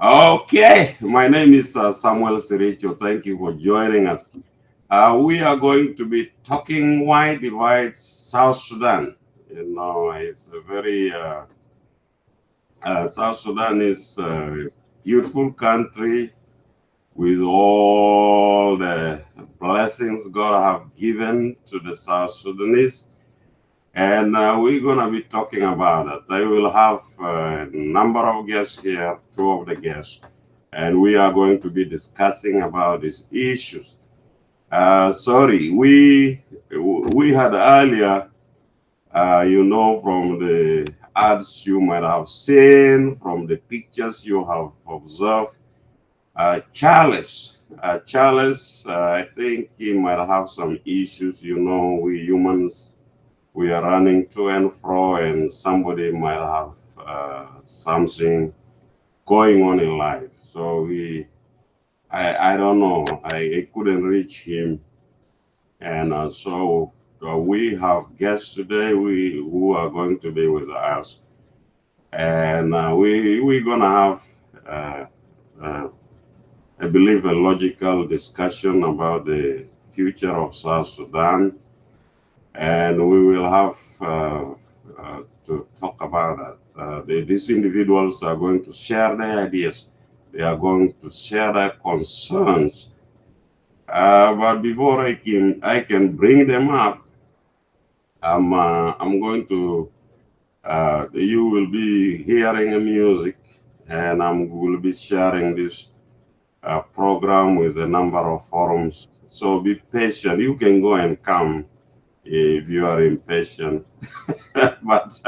Okay, my name is Samuel Siricho. Thank you for joining us. We are going to be talking why divide South Sudan. It's a very South Sudan is a beautiful country with all the blessings God have given to the South Sudanese. And we're going to be talking about it. I will have a number of guests here, two of the guests, and we are going to be discussing about these issues. Sorry, we had earlier, from the ads you might have seen, from the pictures you have observed, Charles, I think he might have some issues. We humans, we are running to and fro, and somebody might have something going on in life. So I don't know. I couldn't reach him, and so we have guests today who are going to be with us, and we're gonna have, I believe, a logical discussion about the future of South Sudan, and we will have to talk about that. These individuals are going to share their ideas. They are going to share their concerns. But before I can bring them up, I'm going to. You will be hearing music, and will be sharing this program with a number of forums. So be patient. You can go and come if you are impatient, but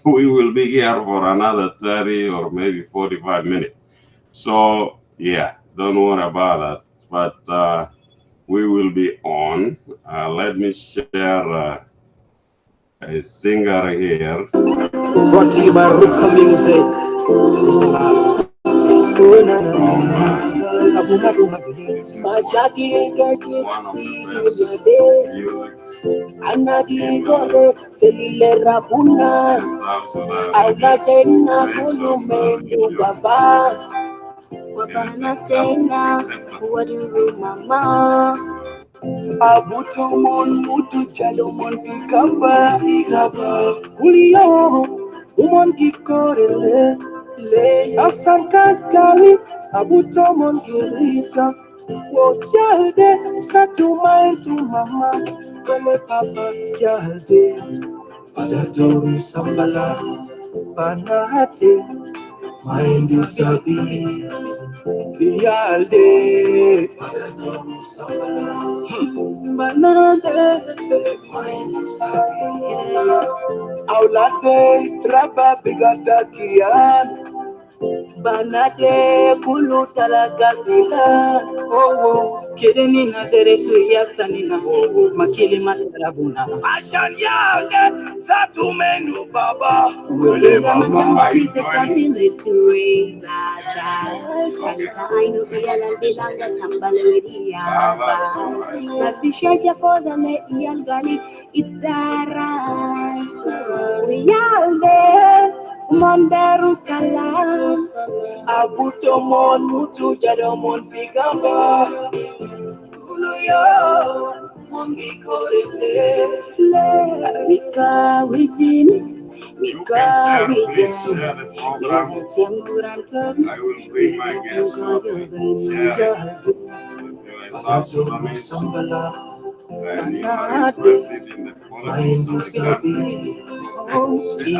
we will be here for another 30 or maybe 45 minutes. So yeah, don't worry about that. But we will be on. Let me share a singer here. Brought to you by Ruka Music. This is one of the best musics in South Sudan. Abutomon mutu chalomon fikaba Julio umon kikorele le asankakali abutomon girita wokyalde satumaintu mama kome papa kyalde padatori sambala panate maindu sabi Bialde, Banade, Aulade, Rabba Bigatakian, Banade, Kulu Talagasila, oh, Kirinina, Deresu Yatanina, Makili Matarabuna, Ashan Yalde, Satumenu Baba, Willie Mama, to raise our child. Anytime we are belong to somebody, must be shelter for the young gully. It's the rise. We are there. Mandaru salam. Abutomon mutu jadomon figamba. Uluyo, mongi korele. Mika within. You can share, please share the program. I will bring my guests up and share it. You are South Sudanese and you are interested in the politics of the country.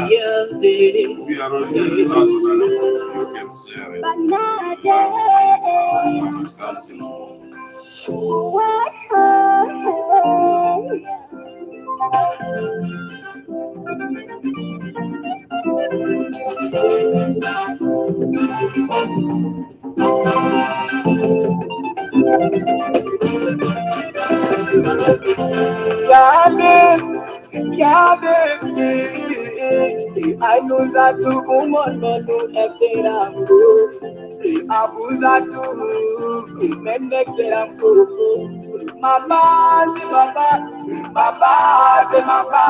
If you are not here in South Sudan, you can share it. I know that to woman menu eterambo. Abuza to men eterambo. Mama, Baba, say Baba.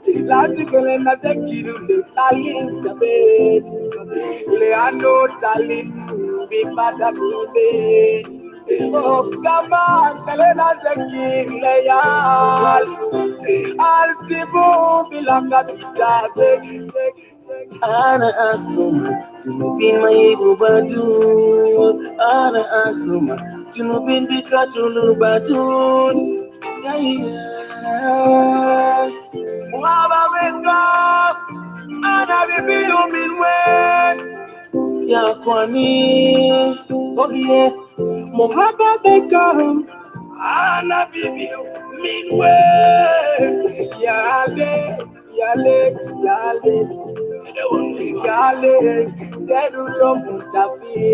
Lati kele na sekiru le tali kabe le ano talim bipada bibe. Oh, come on, Selena Zekir Leal. Arsibu bilanga bitabe. Ana asuma, junubin maibu badun. Ana asuma, junubin bikatulu badun. Waba weka, ana bibi yuminwe. Ya kwani, oh yeah. Mohaba weka, ana bibi yuminwe. Yale, yale, yale. Yale, derulo mutafi.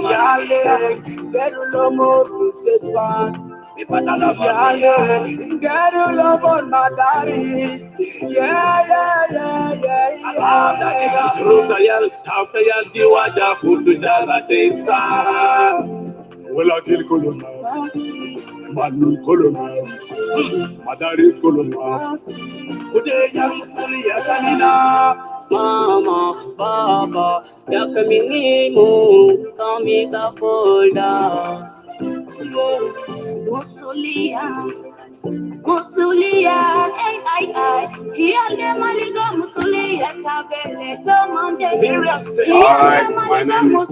Yale, derulo mo Mrs. Fan. Yale, derulo mo madaris. Yeah. Tafayal diwaja futu jala tensa. Wala kil kolona, manun kolona, madaris kolona. Ude yang suli ya kanina. Mama, Baba, ya kamingimu, kami kapola. Musulia, ay, hiya maliga musulia tabele tomande. All right, my name is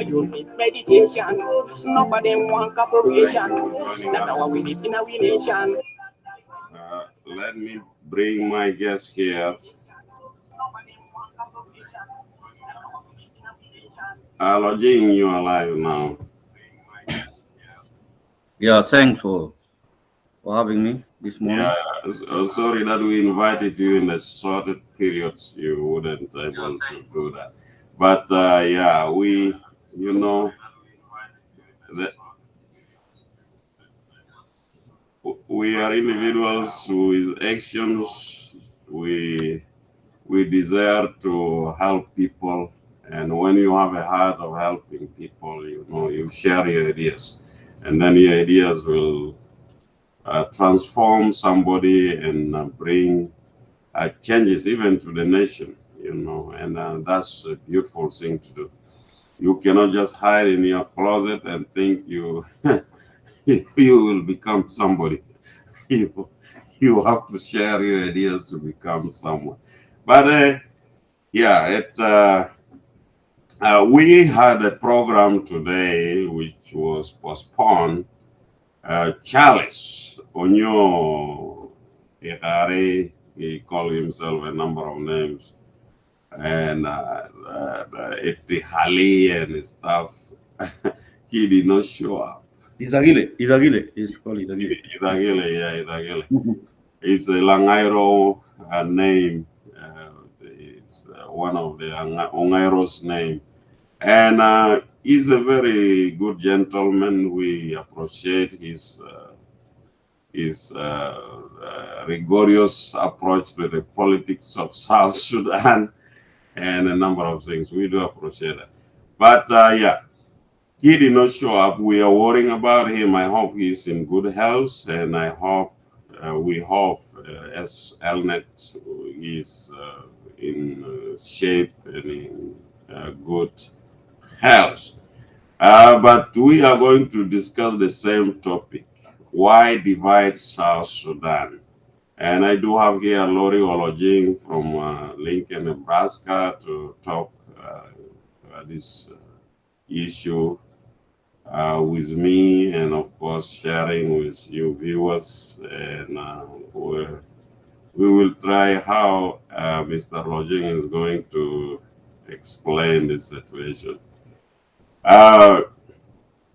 You need meditation. Nobody want cooperation. That's how we live in our nation. Let me bring my guest here. Lojing, you are live now. Yeah, thanks for having me this morning. Yeah, sorry that we invited you in the shorted periods. You wouldn't able to do that. But yeah, we, you know, we are individuals with actions. We desire to help people, and when you have a heart of helping people, you know, you share your ideas, and then your ideas will transform somebody and bring changes even to the nation, you know, and that's a beautiful thing to do. You cannot just hide in your closet and think you you will become somebody. You have to share your ideas to become someone. But yeah, we had a program today which was postponed. Charles Onyo Ihare, he called himself a number of names, and Etihali and stuff. He did not show up. Izagile. It's called Izagile. Izagile. It's a Langairo name. It's one of the Ongairo's name. And he's a very good gentleman. We appreciate his rigorous approach to the politics of South Sudan and a number of things. We do appreciate it. But yeah, he did not show up. We are worrying about him. I hope he's in good health, and I hope we hope as Elnet is in shape and in good health. But we are going to discuss the same topic: why divide South Sudan? And I do have here LORIHO LOJING from Lincoln, Nebraska, to talk this issue with me, and of course sharing with you viewers. And we will try how Mr. Lojing is going to explain the situation.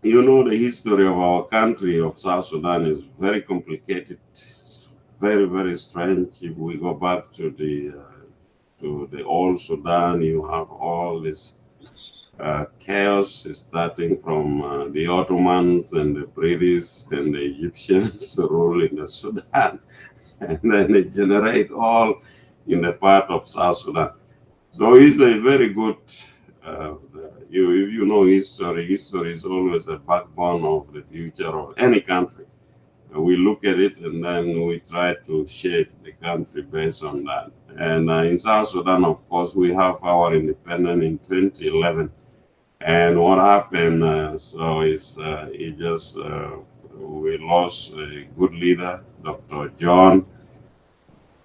You know, the history of our country, of South Sudan, is very complicated. It's very, very strange. If we go back to the old Sudan, you have all this chaos starting from the Ottomans and the British and the Egyptians ruling the Sudan, and then they generate all in the part of South Sudan. So it's a very good, if you know history is always a backbone of the future of any country. we look at it and then we try to shape the country based on that. And in South Sudan, of course, we have our independence in 2011. And what happened, we lost a good leader, Dr. John,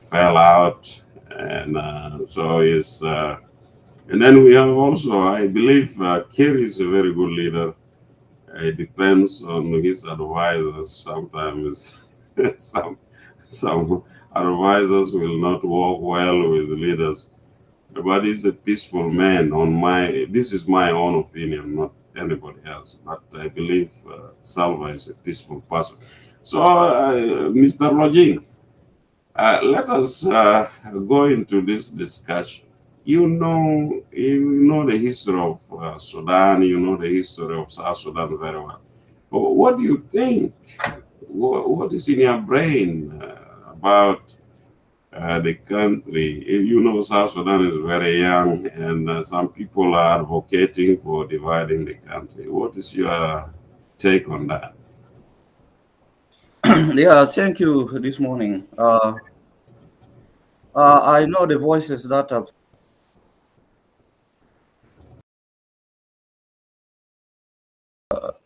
fell out. And and then we have also, I believe, Kir is a very good leader. It depends on his advisors. Sometimes some advisors will not work well with leaders, but he's a peaceful man. This is my own opinion, not anybody else. But I believe Salva is a peaceful person. So, Mr. Lojing, let us go into this discussion. You know the history of Sudan. You know the history of South Sudan very well. What do you think? What is in your brain about the country? You know, South Sudan is very young, and some people are advocating for dividing the country. What is your take on that? Yeah, thank you this morning. I know the voices that have,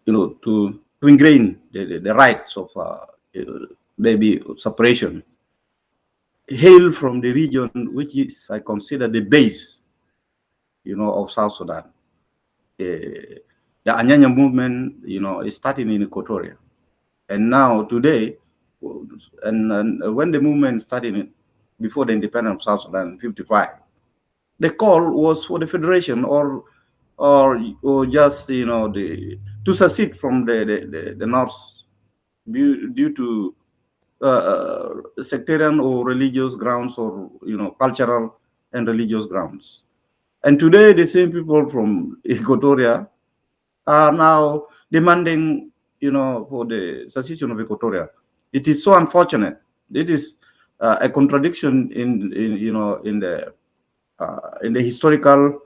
to ingrain the rights of maybe separation, hail from the region which is, I consider, the base, of South Sudan. The Anyanya movement, is starting in Equatoria. And now today, and when the movement started before the independence of South Sudan in 55, the call was for the federation or just, to secede from the North due to sectarian or religious grounds, or, cultural and religious grounds. And today, the same people from Equatoria are now demanding, for the secession of Equatoria. It is so unfortunate. It is a contradiction in the historical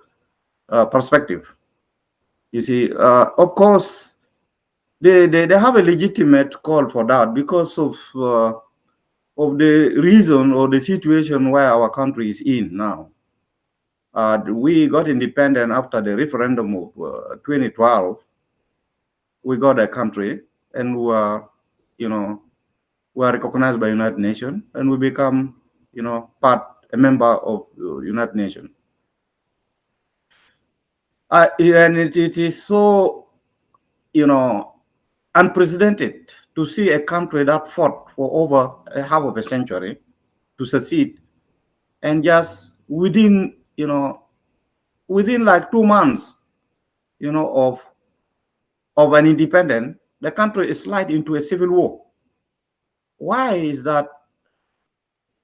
perspective. You see, of course, they have a legitimate call for that because of the reason or the situation where our country is in now. We got independent after the referendum of 2012. We got a country, and we are recognized by United Nations, and we become, a member of United Nations. And it is so, unprecedented to see a country that fought for over a half of a century to succeed, and just within like 2 months, of an independence, the country is slide into a civil war. Why is that?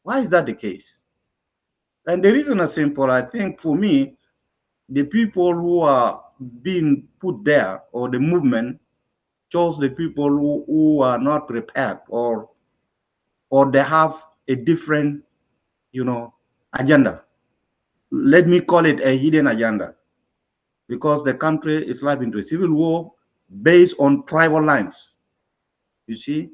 Why is that the case? And the reason is simple. I think for me, the people who are being put there, or the movement, chose the people who are not prepared, or they have a different, agenda. Let me call it a hidden agenda, because the country is live into a civil war based on tribal lines. You see,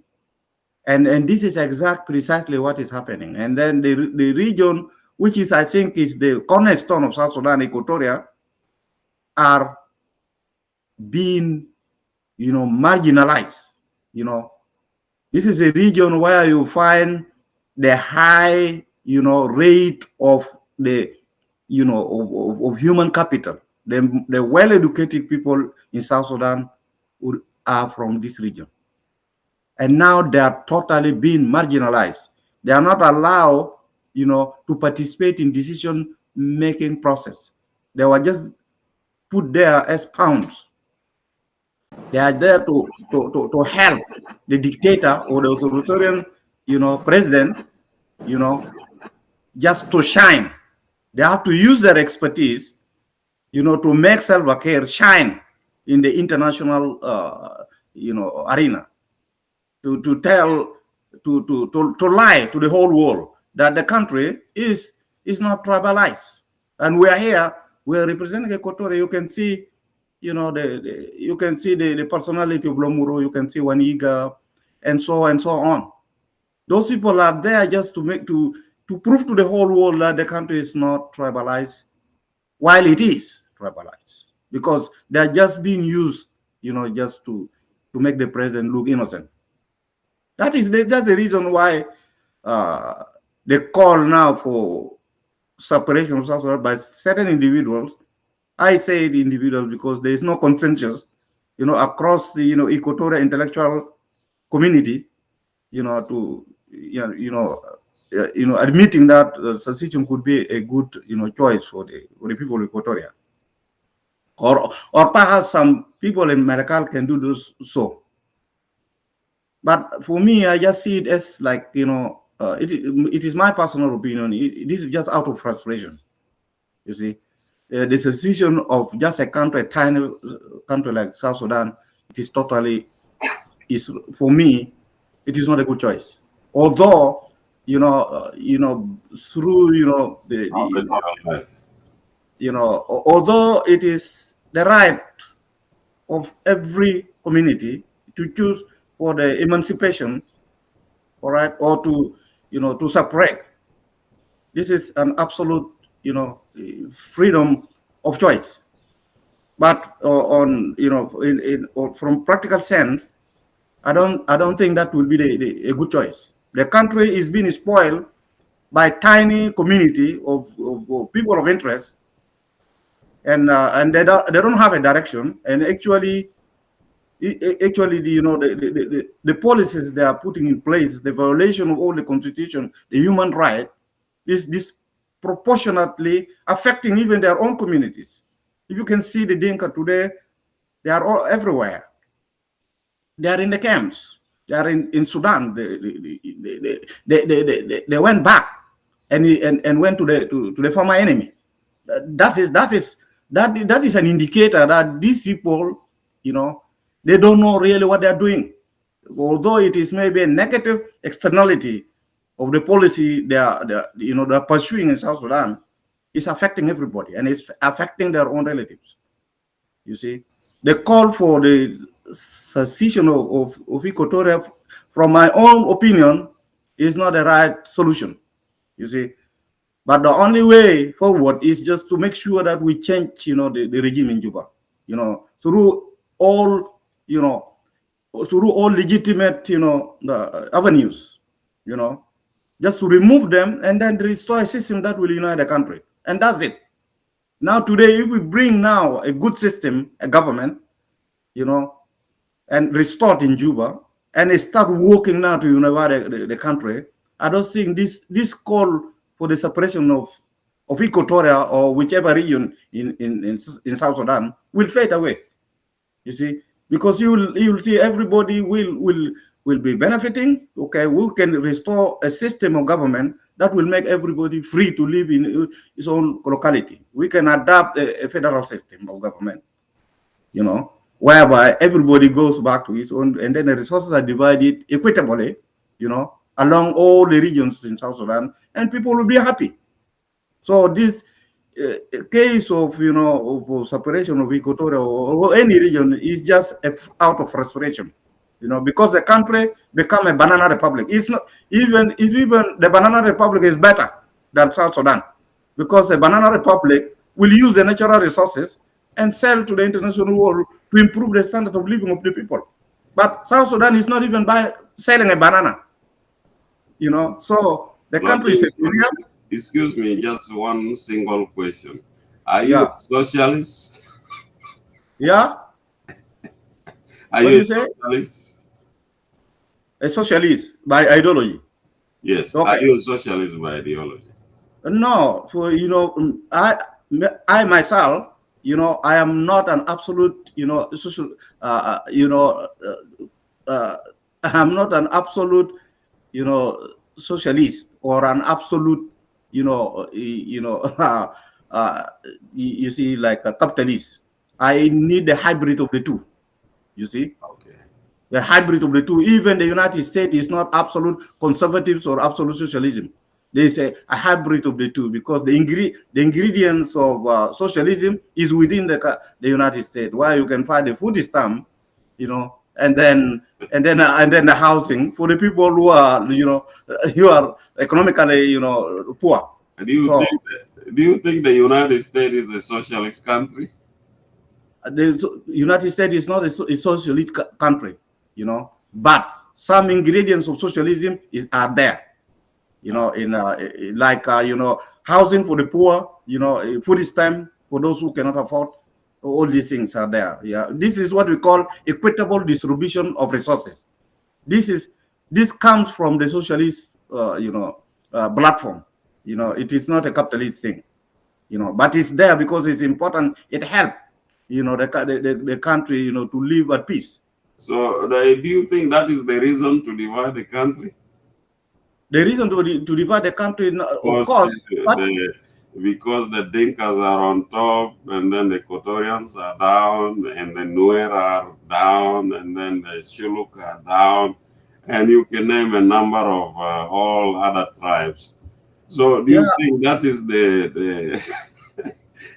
and this is precisely what is happening. And then the region, which is, I think, is the cornerstone of South Sudan, Equatoria, are being, marginalized. This is a region where you find the high, rate of the, of human capital. The well-educated people in South Sudan are from this region. And now they are totally being marginalized. They are not allowed, to participate in decision-making process. They were just put there as pawns. They are there to help the dictator or the authoritarian, president, just to shine. They have to use their expertise, to make Salva Kiir shine in the international, arena, to tell, to lie to the whole world that the country is not tribalized. And we are here. We are representing Equatorial. You can see, you can see the personality of Lomuro. You can see Waniga, and so on. Those people are there just to prove to the whole world that the country is not tribalized, while it is tribalized, because they are just being used, just to make the president look innocent. That's the reason why they call now for separation of South Sudan by certain individuals. I say the individuals because there is no consensus, across the equatorial intellectual community, admitting that secession could be a good choice for the people of Equatoria, or perhaps some people in Malakal can do this so. But for me, I just see it as like, it is my personal opinion. This is just out of frustration. You see, the decision of just a tiny country like South Sudan, for me, it is not a good choice. Although, through although it is the right of every community to choose for the emancipation, all right, or to separate. This is an absolute, freedom of choice. But from practical sense, I don't think that will be a good choice. The country is being spoiled by tiny community of people of interest, and they don't have a direction. And actually, the policies they are putting in place, the violation of all the constitution, the human right, is disproportionately affecting even their own communities. If you can see the Dinka today, they are all everywhere. They are in the camps. They are in Sudan. They went back and went to the former enemy. That is an indicator that these people, they don't know really what they're doing. Although it is maybe a negative externality of the policy they're pursuing in South Sudan, is affecting everybody, and it's affecting their own relatives. You see, the call for the secession of Equatoria, from my own opinion, is not the right solution. You see, but the only way forward is just to make sure that we change, the regime in Juba, through all legitimate, the avenues, just to remove them and then restore a system that will unite the country. And that's it. Now, today, if we bring now a good system, a government, and restore it in Juba, and start working now to unite the country, I don't think this call for the separation of Equatoria or whichever region in South Sudan will fade away. You see, because you'll see everybody will be benefiting. Okay, we can restore a system of government that will make everybody free to live in his own locality. We can adapt a federal system of government, whereby everybody goes back to his own, and then the resources are divided equitably, along all the regions in South Sudan, and people will be happy. So this case of of separation of Equatoria or any region is just out of frustration, because the country become a banana republic. It's not even the banana republic is better than South Sudan, because the banana republic will use the natural resources and sell to the international world to improve the standard of living of the people. But South Sudan is not even selling a banana, So the country is. Excuse me, just one single question. Are you a socialist? Yeah. Are you a socialist? A socialist by ideology? Yes. Okay. Are you a socialist by ideology? No. For I myself, I am not an absolute, social. I'm not an absolute, socialist or an absolute, you see, like a capitalist. I need the hybrid of the two. You see, okay. The hybrid of the two. Even the United States is not absolute conservatives or absolute socialism. They say a hybrid of the two, because the ingredients of socialism is within the United States, where you can find the food stamp, and then the housing for the people who are who are economically poor. Do you think the United States is a socialist country? The United States is not a socialist country, but some ingredients of socialism are there, in like housing for the poor, food stamp for those who cannot afford. All these things are there. Yeah, this is what we call equitable distribution of resources. This comes from the socialist, platform. It is not a capitalist thing. But it's there because it's important. It helps, the country, to live at peace. So, do you think that is the reason to divide the country? The reason to divide the country, of course, because the Dinkas are on top, and then the Equatorians are down, and the Nuer are down, and then the Shilluk are down, and you can name a number of all other tribes. So, do you think that is the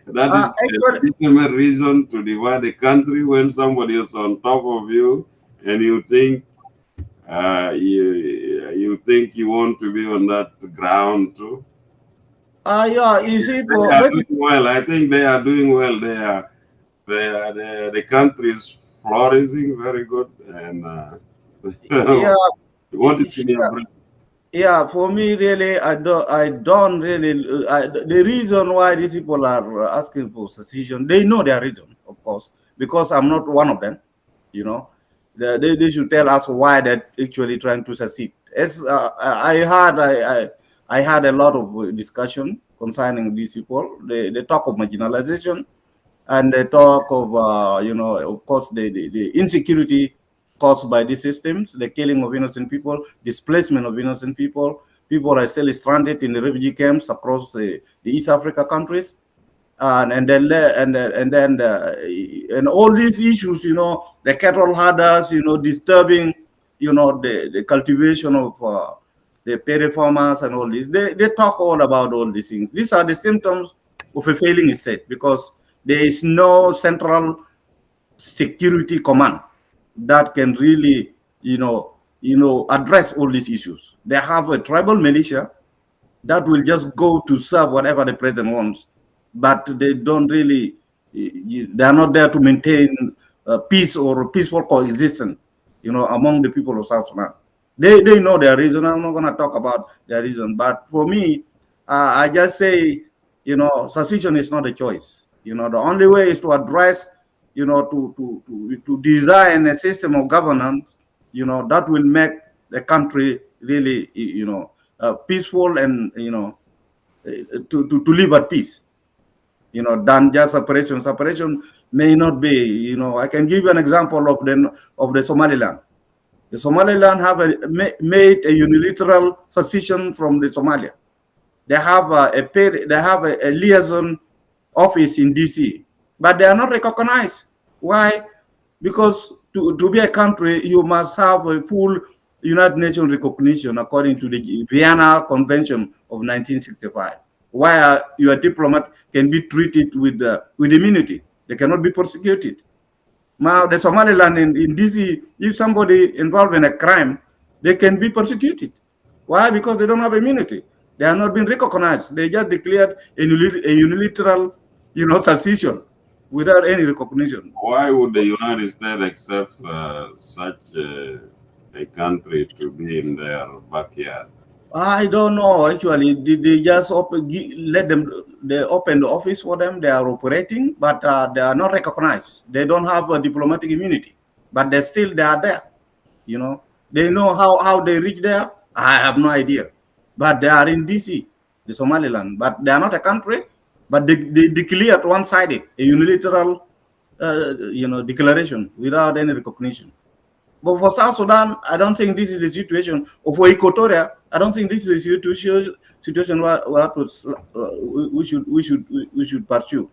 that is the legitimate reason to divide the country when somebody is on top of you, and you think you think you want to be on that ground too? Yeah, you see, well, I think they are doing well. The country is flourishing very good, and what is in your brain? Yeah, for me, really, I don't really. The reason why these people are asking for secession, they know their reason, of course, because I'm not one of them. They should tell us why they're actually trying to secede. As I had a lot of discussion concerning these people. They talk of marginalization, and they talk of of course, the insecurity caused by these systems, the killing of innocent people, displacement of innocent people. People are still stranded in the refugee camps across the East Africa countries, and all these issues, the cattle herders, disturbing, the cultivation of the perry farmers and all this. They talk all about all these things. These are the symptoms of a failing state because there is no central security command that can really, address all these issues. They have a tribal militia that will just go to serve whatever the president wants, but they don't really, they are not there to maintain peace or peaceful coexistence, among the people of South Sudan. They know their reason. I'm not going to talk about their reason, but for me, I just say, secession is not a choice. The only way is to address, to design a system of governance, that will make the country really, peaceful and, to live at peace, than just separation. Separation may not be, I can give you an example of the Somaliland. The Somaliland have made a unilateral secession from the Somalia. They have a liaison office in DC, but they are not recognized. Why? Because to be a country, you must have a full United Nations recognition according to the Vienna Convention of 1965. Why your diplomat can be treated with immunity. They cannot be persecuted. Now, the Somaliland in DC, if somebody involved in a crime, they can be persecuted. Why? Because they don't have immunity. They are not being recognized. They just declared a unilateral, secession without any recognition. Why would the United States accept such a country to be in their backyard? I don't know. Actually, they just let them? They open the office for them. They are operating, but they are not recognized. They don't have a diplomatic immunity, but they are there. They know how they reach there. I have no idea, but they are in DC, the Somaliland, but they are not a country. But they declared one-sided a unilateral, declaration without any recognition. But for South Sudan, I don't think this is the situation. Or for Equatoria, I don't think this is a situation where we should pursue.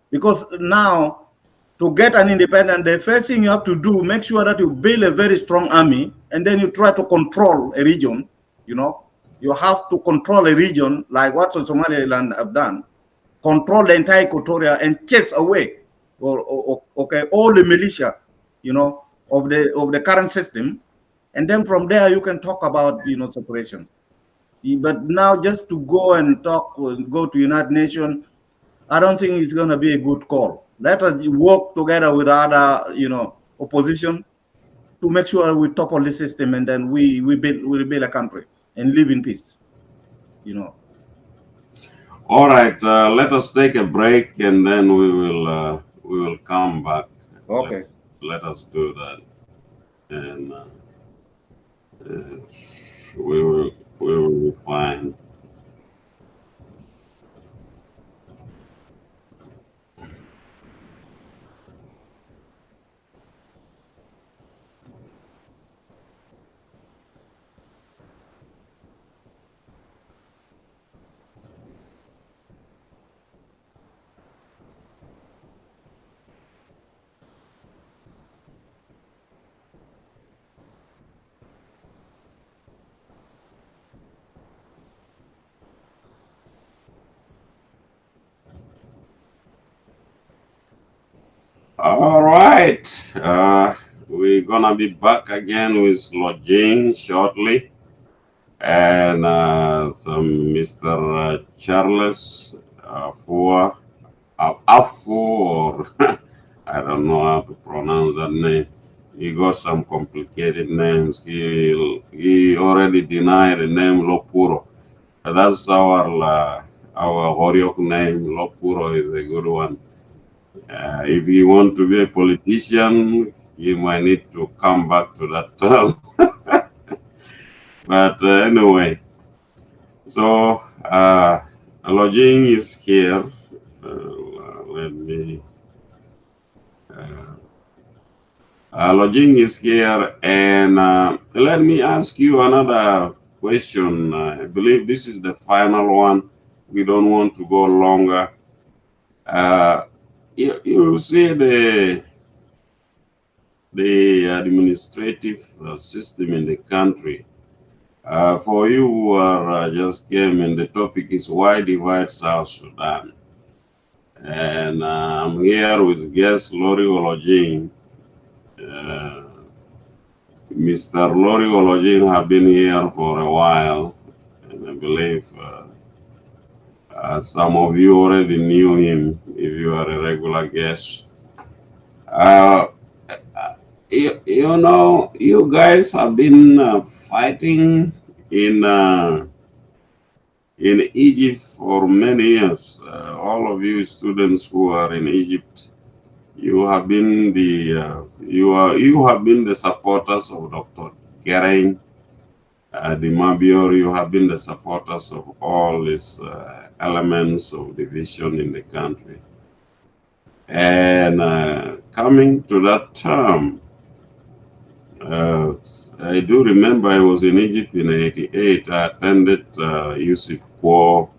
Because now, to get an independent, the first thing you have to do, make sure that you build a very strong army, and then you try to control a region. You have to control a region like what Somaliland have done, control the entire Equatoria and chase away, all the militia, of the current system, and then from there you can talk about separation. But now just to go and go to United Nations, I don't think it's going to be a good call. Let us work together with other opposition to make sure we topple the system, and then we build a country and live in peace. All right, let us take a break, and then we will come back. Okay. Let us do that, and we will be fine. All right, we're gonna be back again with Lojing shortly, and some Mr. Charles Afu, or I don't know how to pronounce that name. He got some complicated names. He already denied the name Lopuro. That's our Horiok name. Lopuro is a good one. If you want to be a politician, you might need to come back to that term. But anyway, so Lojing is here. Let me. Lojing is here, and let me ask you another question. I believe this is the final one. We don't want to go longer. You see the administrative system in the country. For you who are just came in, the topic is why divide South Sudan. And I'm here with guest LORIHO LOJING. Mr. LORIHO LOJING have been here for a while, and I believe some of you already knew him if you are a regular guest. You know, you guys have been fighting in Egypt for many years. All of you students who are in Egypt, you have been you have been the supporters of Dr. Gering, the Mabior. You have been the supporters of all these elements of division in the country. And coming to that term, I do remember I was in Egypt in '88. I attended Yusuf War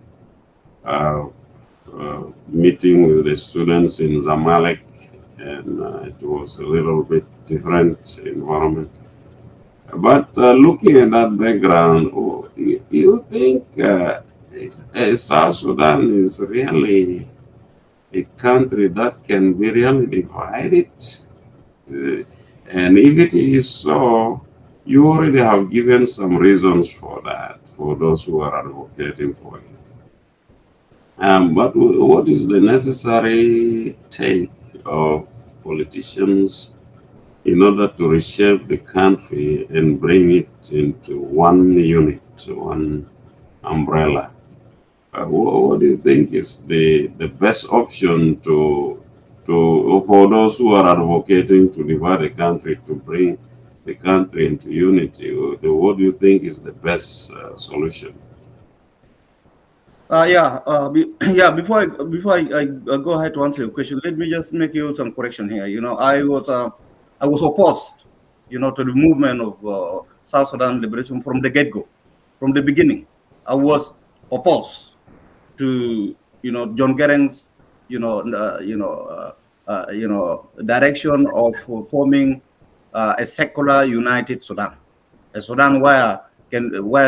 meeting with the students in Zamalek, and it was a little bit different environment. But looking at that background, you think South Sudan is really a country that can be really divided? And if it is so, you already have given some reasons for that, for those who are advocating for it. But what is the necessary take of politicians in order to reshape the country and bring it into one unit, one umbrella? What do you think is the best option for those who are advocating to divide the country, to bring the country into unity? What do you think is the best solution? Yeah. Before I go ahead to answer your question, let me just make you some correction here. I was opposed, to the movement of South Sudan liberation from the get-go, from the beginning. I was opposed to John Gering's direction of forming a secular united Sudan, a Sudan where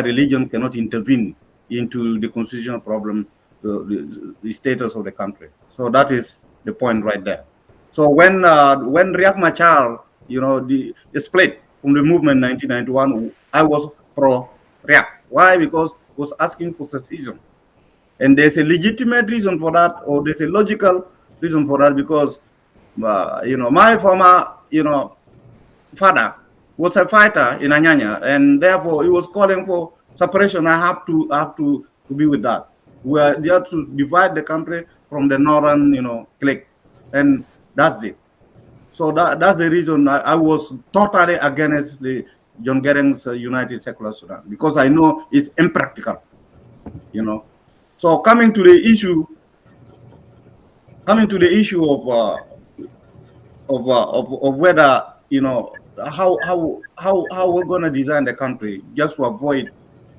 religion cannot intervene into the constitutional problem, the status of the country. So that is the point right there. So when Riek Machar, the split from the movement 1991, I was pro-React. Why? Because it was asking for secession. And there's a legitimate reason for that, or there's a logical reason for that, because, my former, father was a fighter in Anyanya, and therefore he was calling for separation. I have to be with that. We are there to divide the country from the northern, clique, and that's it. So that's the reason I was totally against the John Gering's United Secular Sudan, because I know it's impractical. So coming to the issue of whether, how we're going to design the country just to avoid,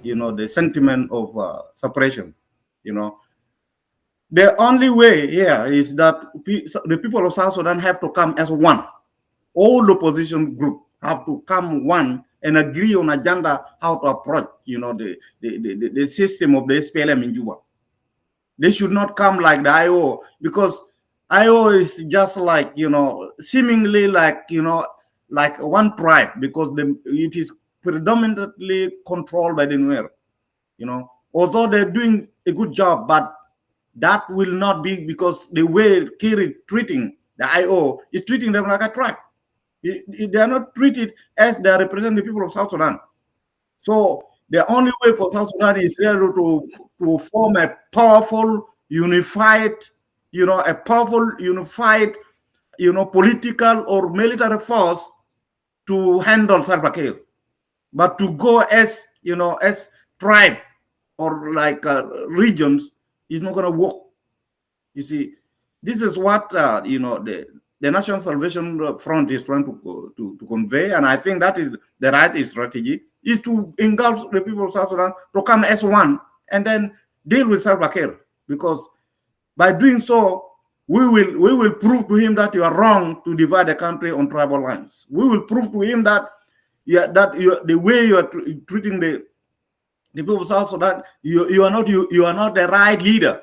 the sentiment of separation. The only way here is that the people of South Sudan have to come as one. All the opposition group have to come one and agree on agenda how to approach, the system of the SPLM in Juba. They should not come like the IO, because IO is just like, seemingly like, like one tribe, because it is predominantly controlled by the Nuer. Although they're doing a good job, but that will not be, because the way Kiri treating the IO is treating them like a tribe. They are not treated as they represent the people of South Sudan. So the only way for South Sudan is really to form a powerful, unified, political or military force to handle Salva Kiir. But to go as, as tribe or like regions is not going to work. You see, this is what, the National Salvation Front is trying to convey. And I think that is the right strategy, is to engulf the people of South Sudan to come as one and then deal with Salva Kiir. Because by doing so, we will prove to him that you are wrong to divide the country on tribal lines. We will prove to him that the way you are treating the people of South Sudan, you are not the right leader.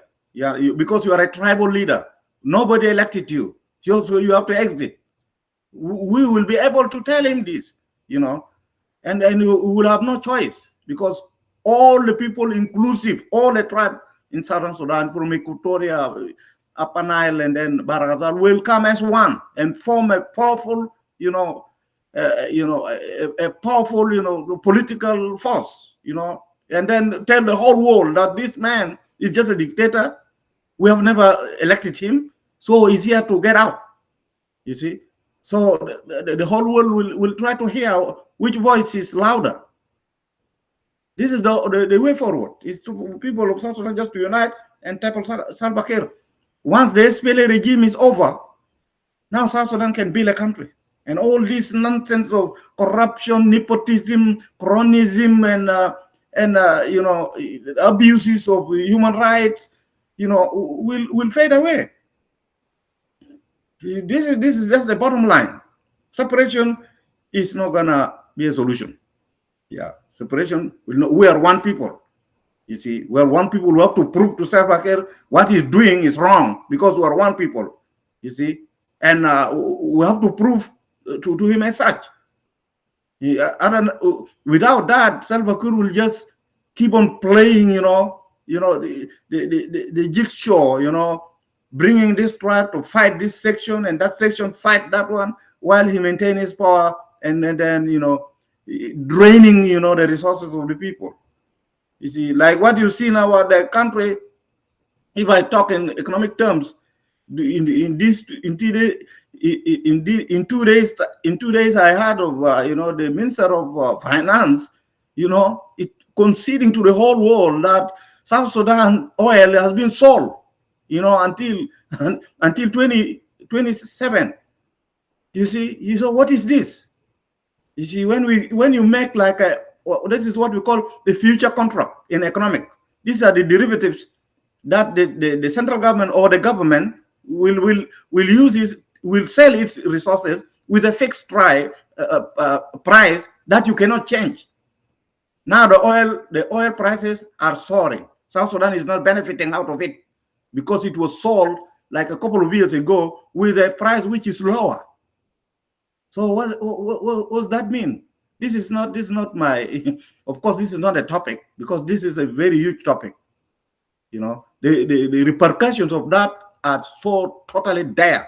Because you are a tribal leader. Nobody elected you. So you have to exit. We will be able to tell him this, and we will have no choice, because all the people, inclusive, all the tribe in Southern Sudan, from Equatoria, Upper Nile, and then Baragazal, will come as one and form a powerful, a powerful, political force, and then tell the whole world that this man is just a dictator. We have never elected him, so he's here to get out. You see, so the whole world will try to hear which voice is louder. This is the way forward. It's to people of South Sudan just to unite and tackle Salva Kiir. Once the SPLA regime is over, now South Sudan can build a country. And all this nonsense of corruption, nepotism, cronyism, and abuses of human rights, will fade away. This is just the bottom line. Separation is not gonna be a solution. Yeah, separation will not. We are one people. You see, we are one people who have to prove to Salva Kiir what he's doing is wrong, because we are one people. You see, and we have to prove to him as such. Without that, Salva Kiir will just keep on playing, the jigsaw, bringing this tribe to fight this section and that section fight that one, while he maintains his power, and then draining, the resources of the people. You see, like what you see now at the country. If I talk in economic terms, in 2 days, I heard of the Minister of Finance, it conceding to the whole world that South Sudan oil has been sold, until 2027. You see, so what is this? You see, when you make like this is what we call the future contract in economics. These are the derivatives that the central government or the government will sell its resources with a fixed price that you cannot change. Now the oil prices are soaring. South Sudan is not benefiting out of it, because it was sold like a couple of years ago with a price which is lower. So what does that mean? This is not my of course this is not a topic, because this is a very huge topic. You know, the repercussions of that are so totally dire.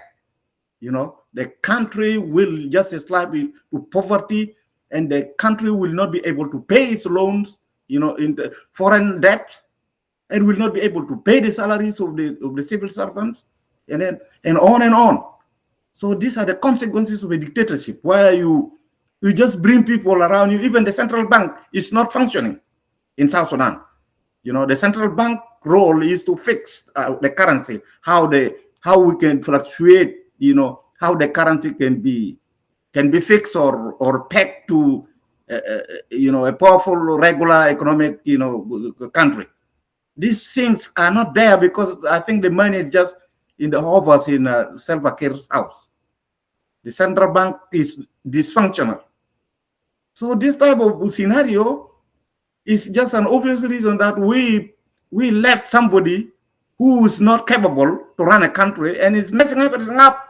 You know, the country will just slide into poverty, and the country will not be able to pay its loans, you know, in the foreign debt, and will not be able to pay the salaries of the civil servants, and then and on and on. So these are the consequences of a dictatorship, where you just bring people around you. Even the central bank is not functioning in South Sudan. You know, the central bank role is to fix the currency, how we can fluctuate. You know, how the currency can be fixed or pegged to you know, a powerful regular economic, you know, country. These things are not there because I think the money is just in the hovers in Salva Kiir's house. The central bank is dysfunctional. So this type of scenario is just an obvious reason that we left somebody who is not capable to run a country and is messing everything up.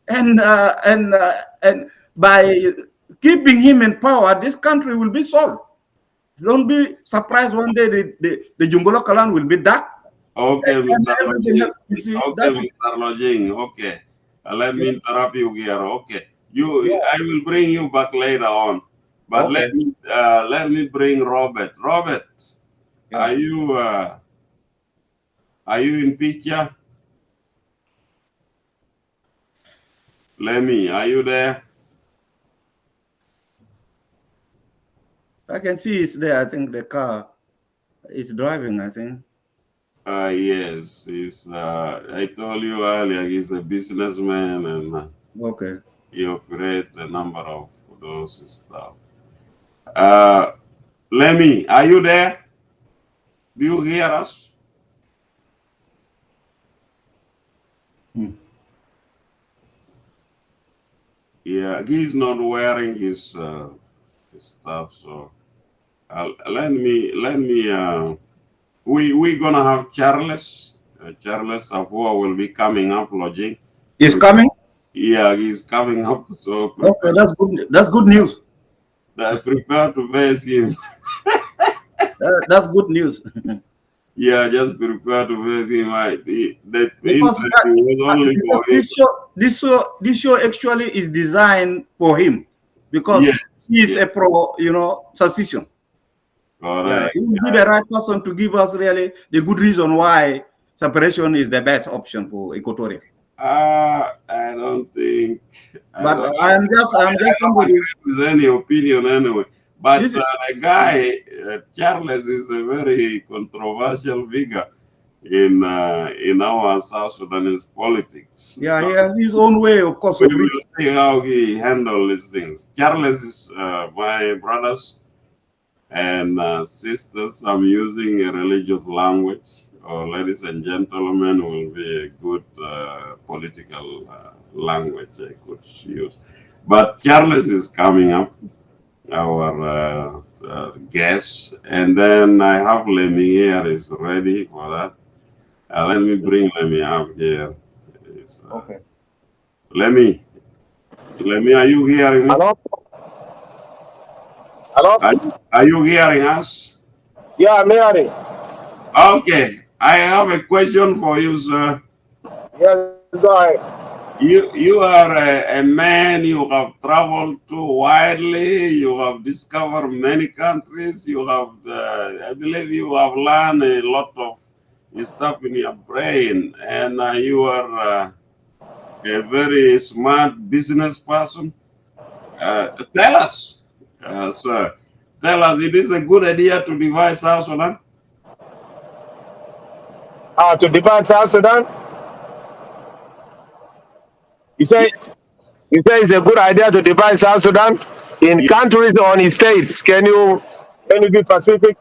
And by keeping him in power, this country will be solved. Don't be surprised one day the Jungolo Kalan will be dark. Okay, Mr. Lojing. Okay, Mr. Lojing. Okay. Let me interrupt you here. Okay. I will bring you back later on. But okay, let me bring Robert. Robert, yeah. Are you in picture? LEMI, are you there? I can see it's there. I think the car is driving, I think. Yes, I told you earlier, he's a businessman, and okay, he operates a number of those stuff. LEMI, are you there? Do you hear us? Yeah, he's not wearing his stuff, so we're gonna have Charles Afua will be coming up. Lojing. He's coming? Yeah, he's coming up. So okay, that's good. That's good news. I prefer to face him. That's good news. Yeah, just prepare to face him. This show actually is designed for him, because yes, he's a pro, you know, secession. Yeah, he will be the right person to give us really the good reason why separation is the best option for Equatoria. I don't think. But I'm just somebody with any opinion anyway. But the guy, Charles, is a very controversial figure in our South Sudanese politics. Yeah, so he has his own way, of course. We will see how he handles these things. Charles is my brothers and sisters. I'm using a religious language, or ladies and gentlemen, will be a good political language I could use. But Charles is coming up, our guest, and then I have LEMI here is ready for that. Let me bring LEMI up here. Okay. LEMI, are you hearing me? Hello? Hello? Are you hearing us? Yeah, I'm hearing. Okay, I have a question for you, sir. Yes, go ahead. You are a man, you have traveled too widely, you have discovered many countries, you have, I believe you have learned a lot of stuff in your brain, and you are a very smart business person. Tell us, sir, it is a good idea to divide South Sudan? To divide South Sudan? You say it's a good idea to divide South Sudan in countries or in states. Can you be specific?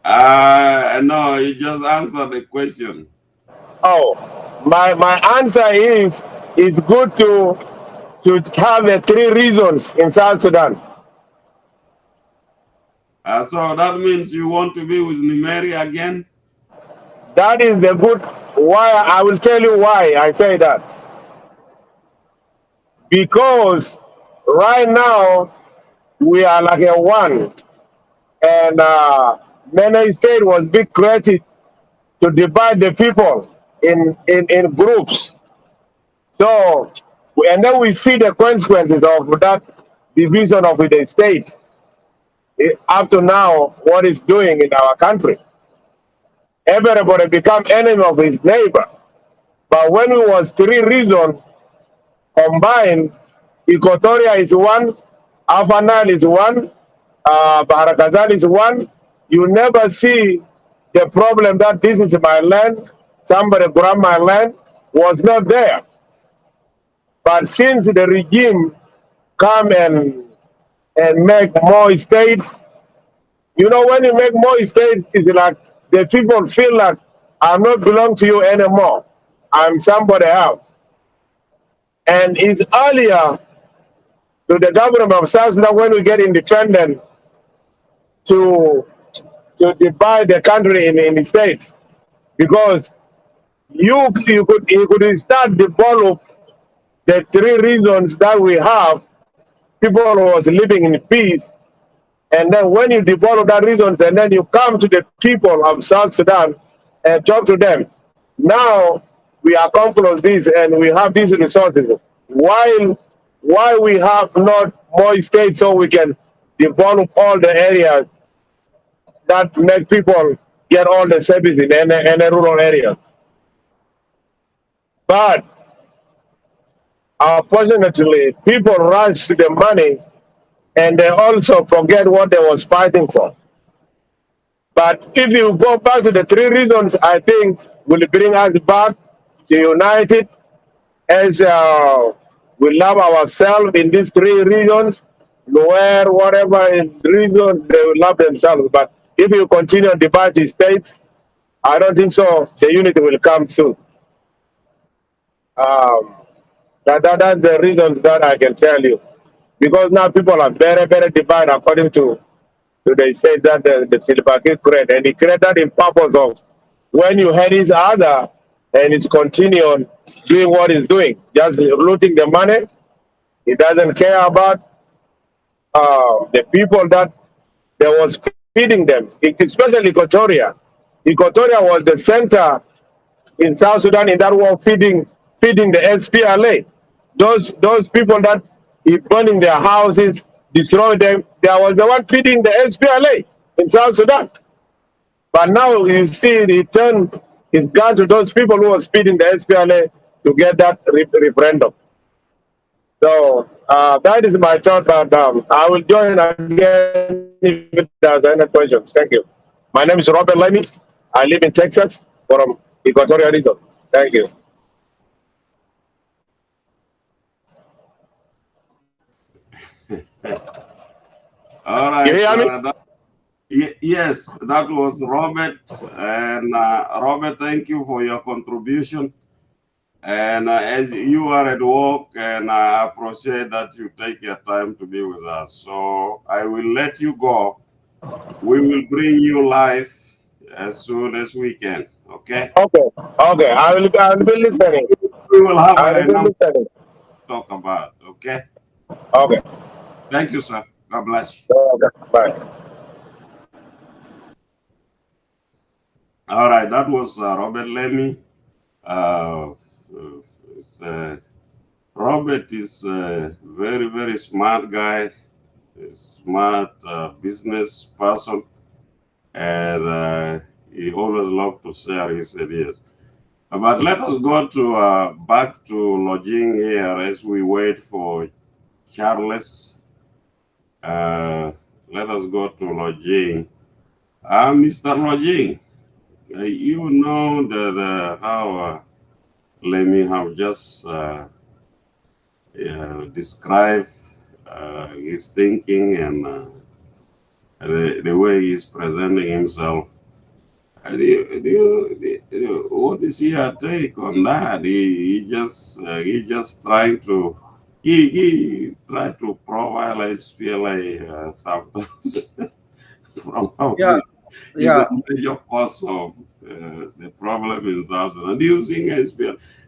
No, you just answered the question. Oh, my answer is it's good to have 3 regions in South Sudan. So that means you want to be with Nimeri again? That is the good why. I will tell you why I say that. because right now we are like a one, and many state was being created to divide the people in groups. So, and then we see the consequences of that division of the states up to now, what it's doing in our country. Everybody become enemy of his neighbor. But when it was three regions combined, Equatoria is one, Alpha Nile is one, Baharakazal is one, you never see the problem that this is my land, somebody grabbed my land, was not there. But since the regime come and make more states, you know, when you make more states, it's like the people feel like I'm not belong to you anymore. I'm somebody else. And it's earlier to the government of South Sudan when we get independent to divide the country in states, because you could start develop the three reasons that we have. People was living in peace, and then when you develop that reasons, and then you come to the people of South Sudan and talk to them. Now we accomplish this, and we have these resources. While we have not more states, so we can develop all the areas that make people get all the service in any rural area. But unfortunately, people rush to the money and they also forget what they was fighting for. But if you go back to the three reasons, I think will bring us back to united as we love ourselves in these three regions. Where whatever in regions they will love themselves. But if you continue to divide the states, I don't think so. The unity will come soon. Um, that's the reasons that I can tell you. Because now people are very divided according to the state that the Silva Kid created. And he created in purpose of when you had his other and it's continuing doing what he's doing, just looting the money. He doesn't care about the people that they was feeding them, especially Equatoria. Equatoria was the center in South Sudan in that war feeding the SPLA. Those people that he burning their houses, destroyed them, there was the one feeding the SPLA in South Sudan. But now you see he turned his gun to those people who was feeding the SPLA to get that referendum. So that is my thought, and I will join again if there's any questions. Thank you. My name is Robert LEMI. I live in Texas from Equatorial region. Thank you. All You right. hear me? Yes, that was Robert. And Robert, thank you for your contribution. And as you are at work, and I appreciate that you take your time to be with us. So I will let you go. We will bring you live as soon as we can. Okay? Okay. Okay. I'll be listening. We will have I will a be number listening. to talk about. Okay? Okay. Thank you, sir. God bless you. Okay. Bye. All right. That was Robert LEMI. Robert is a very smart guy, a smart business person, and he always loved to share his ideas. But let us go to back to Lojing here as we wait for Charles. Let us go to Lojing. Mr. Lojing, you know that how Lemmy have just described his thinking and the way he's presenting himself. What is your take on that? He just trying to he tried to profile SPLA sometimes from how Yeah, is a yeah. major cause of the problem in South Sudan. Do you think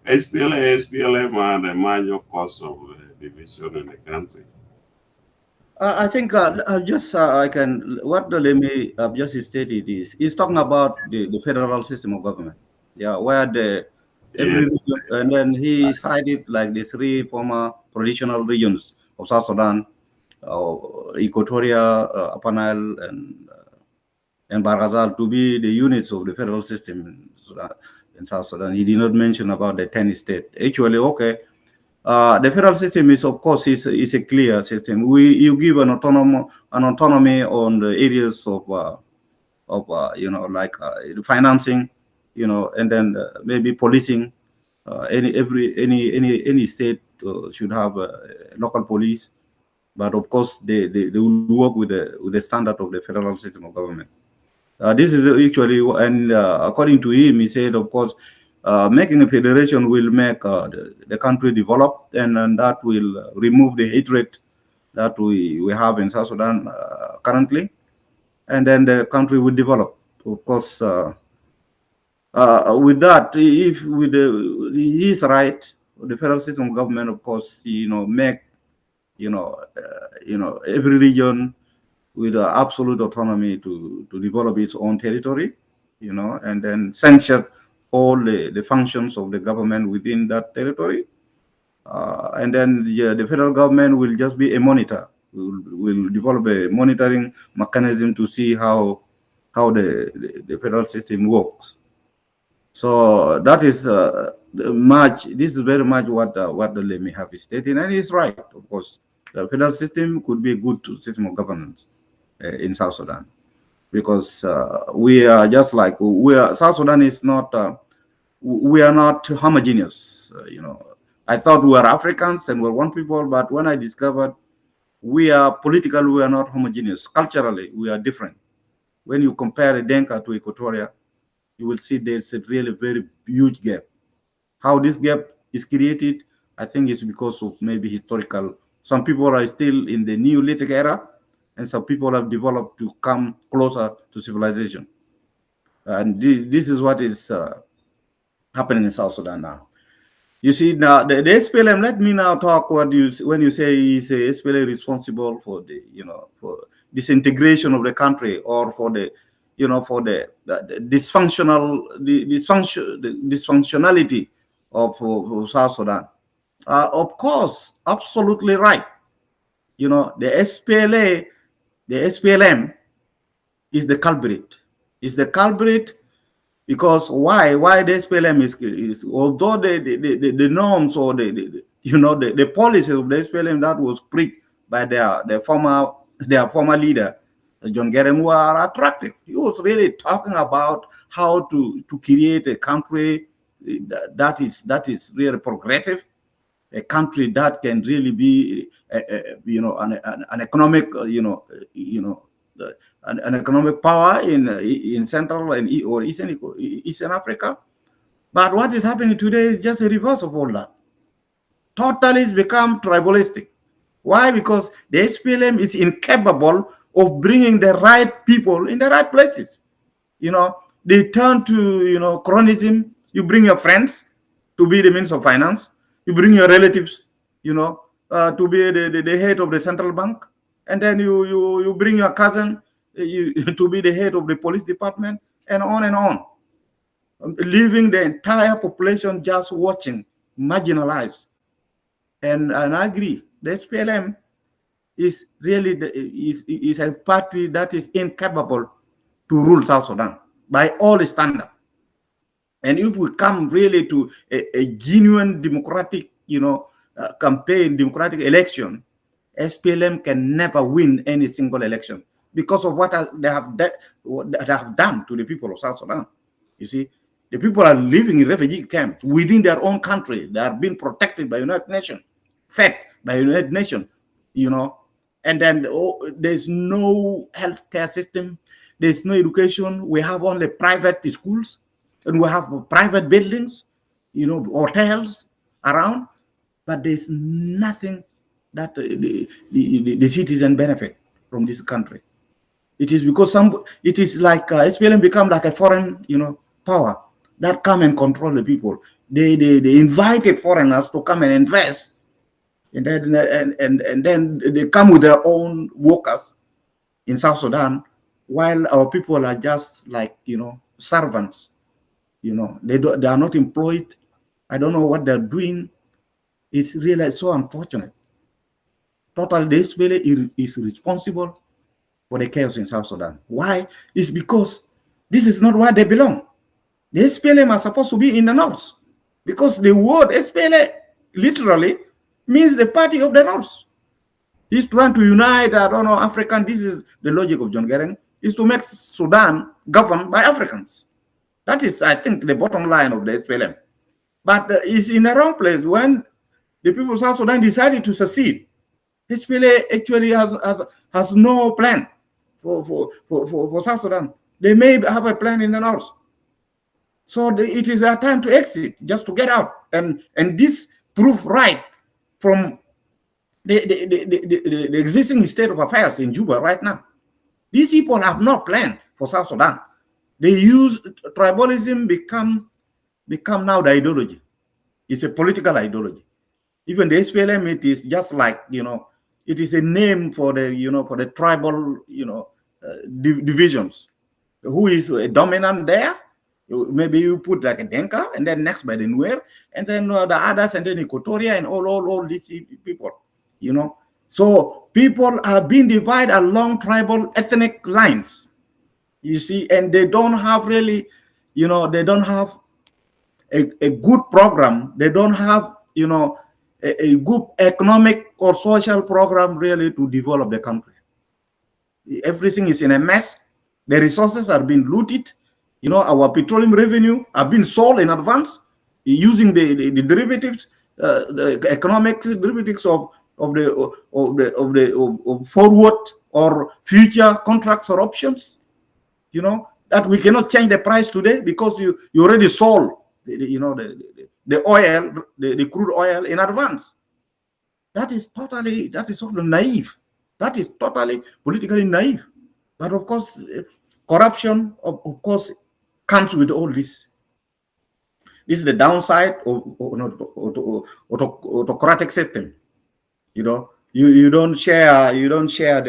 SPLA man the major cause of division in the country. I think I can what the LEMI just stated is talking about the federal system of government. Yeah, where the every Yes, region, and then he cited like the three former traditional regions of South Sudan, Equatoria, Upper Nile, and Barghazal to be the units of the federal system in Sudan, in South Sudan. He did not mention about the 10 state. Actually, okay, the federal system is, of course, is a clear system. You give an autonomy on the areas of like financing, and then maybe policing. Any state should have local police, but of course they will work with the standard of the federal system of government. This is actually, and according to him, he said, of course, making a federation will make the country develop, and that will remove the hatred that we have in South Sudan currently, and then the country will develop. Of course, with that, if with he is right, the federal system of government, of course, make every region with absolute autonomy to develop its own territory, and then censure all the functions of the government within that territory. And then the federal government will just be a monitor, will develop a monitoring mechanism to see how the federal system works. So that is this is very much what the LEMI have stated, and he's right, of course. The federal system could be a good system of governance in South Sudan, because we are just like South Sudan is not we are not homogeneous. I thought we were Africans and we're one people, but when I discovered we are politically, we are not homogeneous. Culturally, we are different. When you compare Denka to Equatoria, you will see there's a really very huge gap. How this gap is created, I think, is because of maybe historical. Some people are still in the Neolithic era, and some people have developed to come closer to civilization. And this is what is happening in South Sudan now. You see, now the SPLM. Let me now talk when you say is SPLM responsible for the for disintegration of the country, or for the the dysfunctionality of South Sudan. Of course, absolutely right. The SPLM is the culprit. Is the culprit because why the SPLM is although the norms or the policies of the SPLM that was preached by their former leader John Garang were attractive. He was really talking about how to create a country that is really progressive, a country that can really be an economic an economic power in Central and or Eastern Africa. But what is happening today is just a reverse of all that. Totally it's become tribalistic. Why? Because the SPLM is incapable of bringing the right people in the right places. They turn to cronyism. You bring your friends to be the means of finance. You bring your relatives, to be the head of the central bank, and then you bring your cousin to be the head of the police department, and on, leaving the entire population just watching, marginalized. And I agree, the SPLM is really is a party that is incapable to rule South Sudan by all standards. And if we come really to a genuine democratic, campaign, democratic election, SPLM can never win any single election because of what they have done to the people of South Sudan. You see, the people are living in refugee camps within their own country. They are being protected by United Nations, fed by United Nations, and then there's no healthcare system, there's no education. We have only private schools, and we have private buildings, hotels around, but there's nothing that the citizen benefit from this country. It is because it is like SPLM become like a foreign, power that come and control the people. They invited foreigners to come and invest And then they come with their own workers in South Sudan, while our people are just like, servants. They are not employed. I don't know what they're doing. It's really so unfortunate. Total display is responsible for the chaos in South Sudan. Why? It's because this is not where they belong. The SPLM are supposed to be in the north, because the word SPLA literally means the party of the north. He's trying to unite, I don't know, African. This is the logic of John Garang, is to make Sudan governed by Africans. That is, I think, the bottom line of the SPLM. But it's in the wrong place. When the people of South Sudan decided to secede, SPLA actually has no plan for South Sudan. They may have a plan in the north. So it is a time to exit, just to get out. And this proof right from the existing state of affairs in Juba right now. These people have no plan for South Sudan. They use tribalism, become now the ideology. It's a political ideology. Even the SPLM, it is just like, it is a name for the tribal, divisions. Who is dominant there? Maybe you put like a Denka, and then next by the Nuer, and then the others, and then Equatoria, and all these people, So people are being divided along tribal ethnic lines, you see, and they don't have really, they don't have a good program. They don't have, a good economic or social program really to develop the country. Everything is in a mess. The resources are being looted. Our petroleum revenue have been sold in advance using the derivatives, the economic derivatives of forward or future contracts or options. That we cannot change the price today because you already sold the oil, the crude oil in advance. That is totally naive. That is totally politically naive. But of course, corruption, of course, comes with all this. This is the downside of autocratic system. You don't share you don't share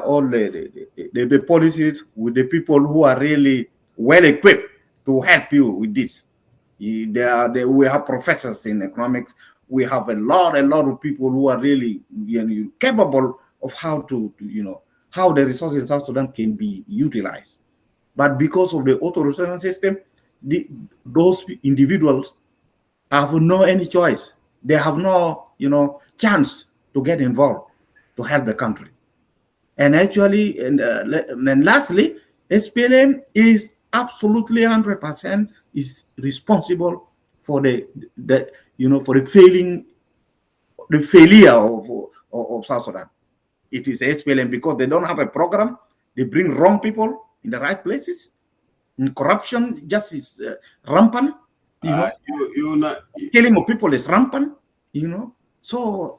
all the policies with the people who are really well equipped to help you with this. We have professors in economics. We have a lot of people who are really capable of how how the resources in South Sudan can be utilized. But because of the authoritarian system, those individuals have no any choice. They have no chance to get involved to help the country. And actually, and lastly, SPLM is absolutely 100% is responsible for the failure of South Sudan. It is SPLM because they don't have a program. They bring wrong people in the right places. And corruption just is rampant. Killing of people is rampant. So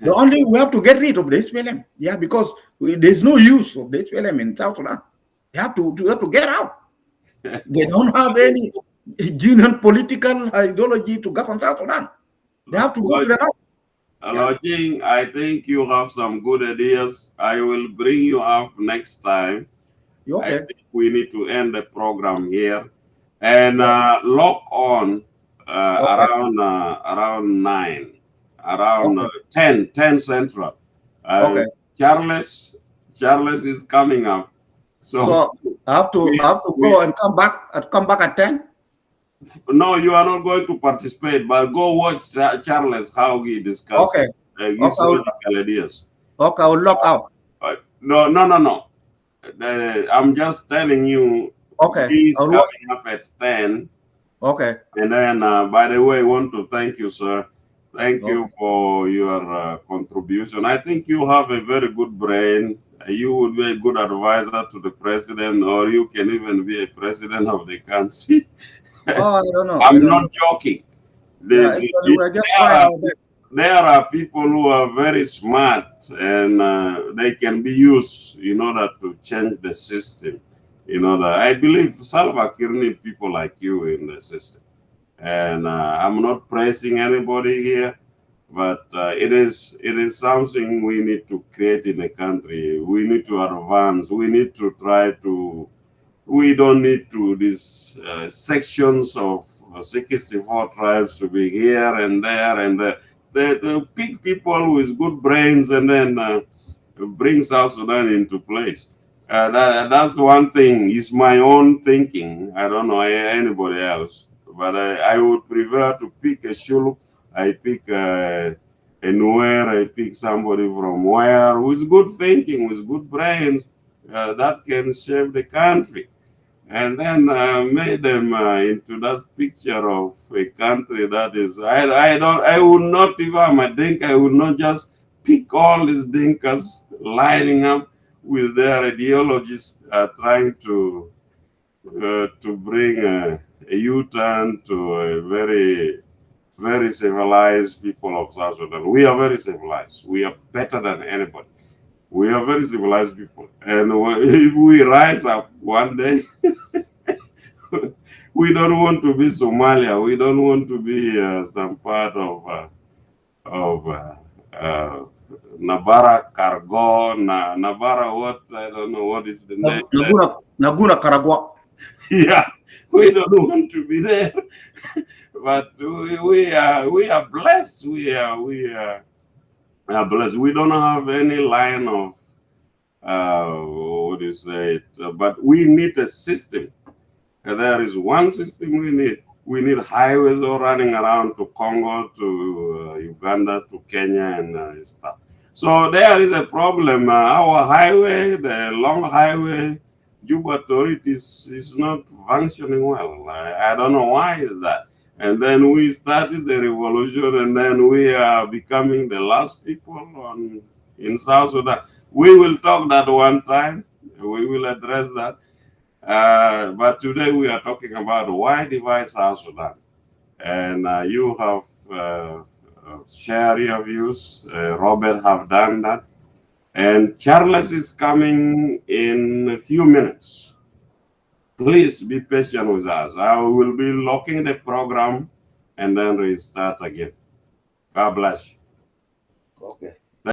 the only we have to get rid of the SPLM. Yeah, because there's no use of the SPLM in South Sudan. They have to get out. They don't have any genuine political ideology to govern South Sudan. They have to go to the north. Lojing, I think you have some good ideas. I will bring you up next time. Okay. I think we need to end the program here and log on around 9, around 10 Central. Okay. Charles is coming up. So I have to go and come back at 10. No, you are not going to participate, but go watch Charles how he discusses his logical ideas. Okay, I will log out. No. I'm just telling you. Okay. He's coming up at 10. Okay. And then, by the way, I want to thank you, sir. Thank you for your contribution. I think you have a very good brain. You would be a good advisor to the president, or you can even be a president of the country. I don't know. I'm not joking. There are people who are very smart and they can be used in order to change the system. I believe Salva Kiir needs people like you in the system. And I'm not praising anybody here, but it is something we need to create in the country. We need to advance. We need to try to. We don't need to these sections of 64 tribes to be here and there, and the pick people with good brains and then bring South Sudan into place. That's one thing. It's my own thinking. I don't know anybody else, but I would prefer to pick a Shulu. I pick a Nuer. I pick somebody from where with good thinking, with good brains, that can shape the country, and then made them into that picture of a country that is. I would not, if I'm a Dink, I would not just pick all these Dinkas lining up with their ideologies, trying to bring a U-turn to a very civilized people of South Sudan. We are very civilized. We are better than anybody. We are very civilized people, and if we rise up one day. We don't want to be Somalia. We don't want to be some part of Nabara Cargo, Nabara what? I don't know what is the name. Nagura Karagwa. Yeah, we don't want to be there. But we are blessed. We are blessed. We don't have any line of what do you say it? But we need a system. There is one system we need. We need highways all running around to Congo, to Uganda, to Kenya, and stuff. So there is a problem. Our highway, the long highway, Juba authorities is not functioning well. I don't know why is that. And then we started the revolution, and then we are becoming the last people in South Sudan. We will talk that one time. We will address that. But today we are talking about why divide South Sudan. And you have shared your views. Robert have done that. And Charles is coming in a few minutes. Please be patient with us. I will be locking the program and then restart again. God bless you. Okay.